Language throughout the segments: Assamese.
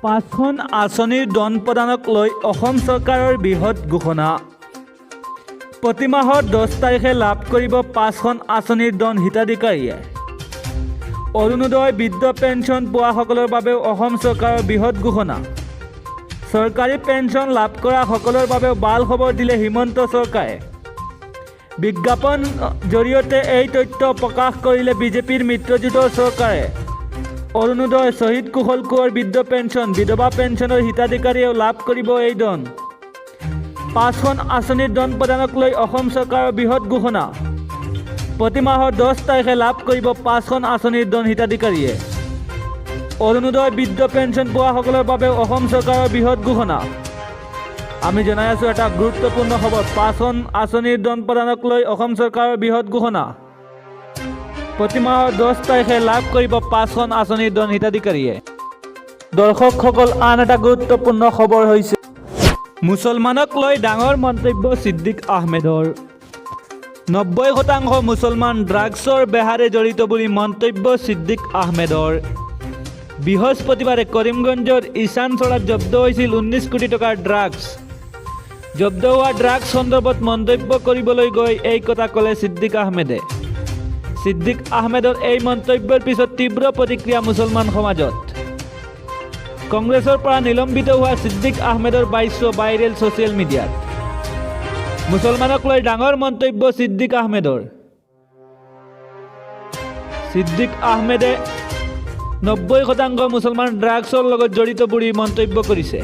পাঁচখন আঁচনিৰ ধন প্ৰদানক লৈ অসম চৰকাৰৰ বৃহৎ ঘোষণা। প্ৰতি মাহৰ 10 তাৰিখে লাভ কৰিব 5খন আঁচনিৰ ধন হিতাধিকাৰীয়ে। অৰুণোদয় বৃদ্ধ পেঞ্চন পোৱাসকলৰ বাবেও অসম চৰকাৰৰ বৃহৎ ঘোষণা। চৰকাৰী পেঞ্চন লাভ কৰা সকলৰ বাবেও ভাল খবৰ দিলে হিমন্ত চৰকাৰে। বিজ্ঞাপন জৰিয়তে এই তথ্য প্ৰকাশ কৰিলে বিজেপিৰ মিত্ৰজোঁটৰ চৰকাৰে। অৰুণোদয়, শ্বহীদ কুশল কোঁৱৰ বৃদ্ধ পেঞ্চন, বিধৱা পেঞ্চনৰ হিতাধিকাৰীয়েও লাভ কৰিব এই ধন। 5খন আঁচনিৰ ধন প্ৰদানক লৈ অসম চৰকাৰৰ বৃহৎ ঘোষণা। প্ৰতি মাহৰ 10 তাৰিখে লাভ কৰিব 5খন আঁচনিৰ ধন হিতাধিকাৰীয়ে। অৰুণোদয় বৃদ্ধ পেঞ্চন পোৱাসকলৰ বাবেও অসম চৰকাৰৰ বৃহৎ ঘোষণা। আমি জনাই আছোঁ এটা গুৰুত্বপূৰ্ণ খবৰ। 5খন আঁচনিৰ ধন প্ৰদানক লৈ অসম চৰকাৰৰ বৃহৎ ঘোষণা। প্ৰতি মাহৰ 10 তাৰিখে লাভ কৰিব 5খন আঁচনিৰ ধন হিতাধিকাৰীয়ে। দৰ্শকসকল, আন এটা গুৰুত্বপূৰ্ণ খবৰ হৈছে মুছলমানক লৈ ডাঙৰ মন্তব্য ছিদ্দিক আহমেদৰ। 90% মুছলমান ড্ৰাগছৰ বেহাৰে জড়িত বুলি মন্তব্য ছিদ্দিক আহমেদৰ। বৃহস্পতিবাৰে কৰিমগঞ্জৰ ইছানচৰাত জব্দ হৈছিল 19 কোটি টকাৰ ড্ৰাগছ। জব্দ হোৱা ড্ৰাগছ সন্দৰ্ভত মন্তব্য কৰিবলৈ গৈ এই কথা ক'লে ছিদ্দিক আহমেদে। ছিদ্দিক আহমেদৰ এই মন্তব্যৰ পিছত তীব্ৰ প্ৰতিক্ৰিয়া মুছলমান সমাজত। কংগ্ৰেছৰ পৰা নিলম্বিত হোৱা ছিদ্দিক আহমেদৰ বাক্য ভাইৰেল ছ'চিয়েল মিডিয়াত। মুছলমানক লৈ ডাঙৰ মন্তব্য ছিদ্দিক আহমেদৰ। ছিদ্দিক আহমেদে 90% মুছলমান ড্ৰাগছৰ লগত জড়িত বুলি মন্তব্য কৰিছে।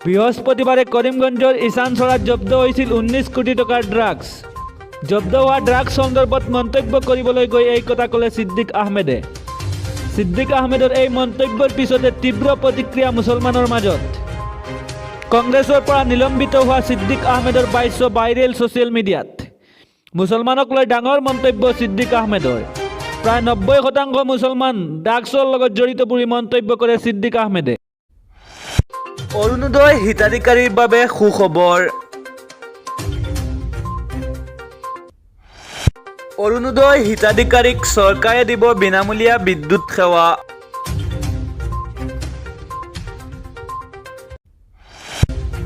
বৃহস্পতিবাৰে কৰিমগঞ্জৰ ইছানচৰাত জব্দ হৈছিল 19 কোটি টকাৰ ড্ৰাগছ। জব্দ হোৱা ড্ৰাগছ সন্দৰ্ভত মন্তব্য কৰিবলৈ গৈ এই কথা ক'লে ছিদ্দিক আহমেদে। ছিদ্দিক আহমেদৰ এই মন্তব্যৰ পিছতে তীব্ৰ প্ৰতিক্ৰিয়া মুছলমানৰ মাজত। কংগ্ৰেছৰ পৰা নিলম্বিত হোৱা ছিদ্দিক আহমেদৰ বাক্য ভাইৰেল ছ'চিয়েল মিডিয়াত। মুছলমানক লৈ ডাঙৰ মন্তব্য ছিদ্দিক আহমেদৰ। প্ৰায় 90% মুছলমান ড্ৰাগছৰ লগত জড়িত বুলি মন্তব্য কৰে ছিদ্দিক আহমেদে। অৰুণোদয় হিতাধিকাৰীৰ বাবে সুখবৰ। অৰুণোদয় হিতাধিকাৰীক চৰকাৰে দিব বিনামূলীয়া বিদ্যুৎ সেৱা।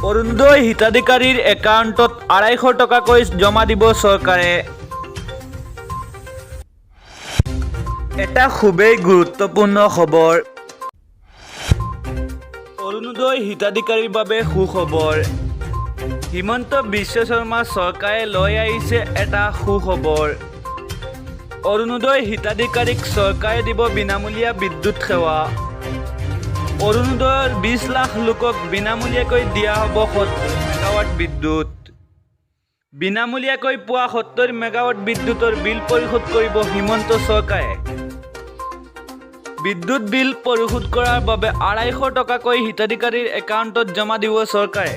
অৰুণোদয় হিতাধিকাৰীৰ একাউণ্টত 250 টকাকৈ জমা দিব চৰকাৰে। এটা খুবেই গুৰুত্বপূৰ্ণ খবৰ। অৰুণোদয় হিতাধিকাৰীৰ বাবে সুখবৰ। হিমন্ত বিশ্ব শৰ্মা চৰকাৰে লৈ আহিছে এটা সুখবৰ। অৰুণোদয় হিতাধিকাৰীক চৰকাৰে দিব বিনামূলীয়া বিদ্যুৎ সেৱা। অৰুণোদয়ৰ 20 লাখ লোকক বিনামূলীয়াকৈ দিয়া হ'ব 70 মেগাৱাট বিদ্যুৎ। বিনামূলীয়াকৈ পোৱা 70 মেগাৱাট বিদ্যুতৰ বিল পৰিশোধ কৰিব হিমন্ত চৰকাৰে। বিদ্যুৎ বিল পৰিশোধ কৰাৰ বাবে 250 টকাকৈ হিতাধিকাৰীৰ একাউণ্টত জমা দিব চৰকাৰে।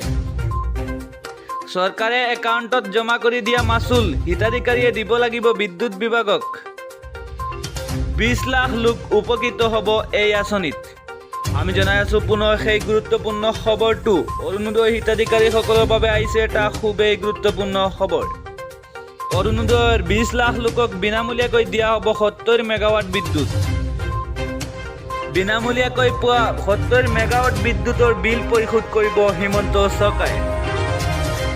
চৰকাৰে একাউণ্টত জমা কৰি দিয়া মাচুল হিতাধিকাৰীয়ে দিব লাগিব বিদ্যুৎ বিভাগক। 20 লাখ লোক উপকৃত হ'ব এই আঁচনিত। আমি জনাই আছোঁ পুনৰ সেই গুৰুত্বপূৰ্ণ খবৰটো। অৰুণোদয় হিতাধিকাৰীসকলৰ বাবে আহিছে এটা খুবেই গুৰুত্বপূৰ্ণ খবৰ। অৰুণোদয়ৰ 20 লাখ লোকক বিনামূলীয়াকৈ দিয়া হ'ব 70 মেগাৱাট বিদ্যুৎ। বিনামূলীয়াকৈ পোৱা 70 মেগাৱাট বিদ্যুতৰ বিল পৰিশোধ কৰিব হিমন্ত চৰকাৰে।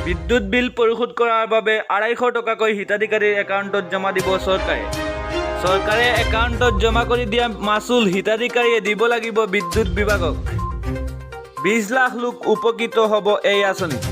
বিদ্যুৎ বিল পৰিশোধ কৰাৰ বাবে 250 টকাকৈ হিতাধিকাৰীৰ একাউণ্টত জমা দিব চৰকাৰে। চৰকাৰে একাউণ্টত জমা কৰি দিয়া মাচুল হিতাধিকাৰীয়ে দিব লাগিব বিদ্যুৎ বিভাগক। 20 লাখ লোক উপকৃত হ'ব এই আঁচনিত।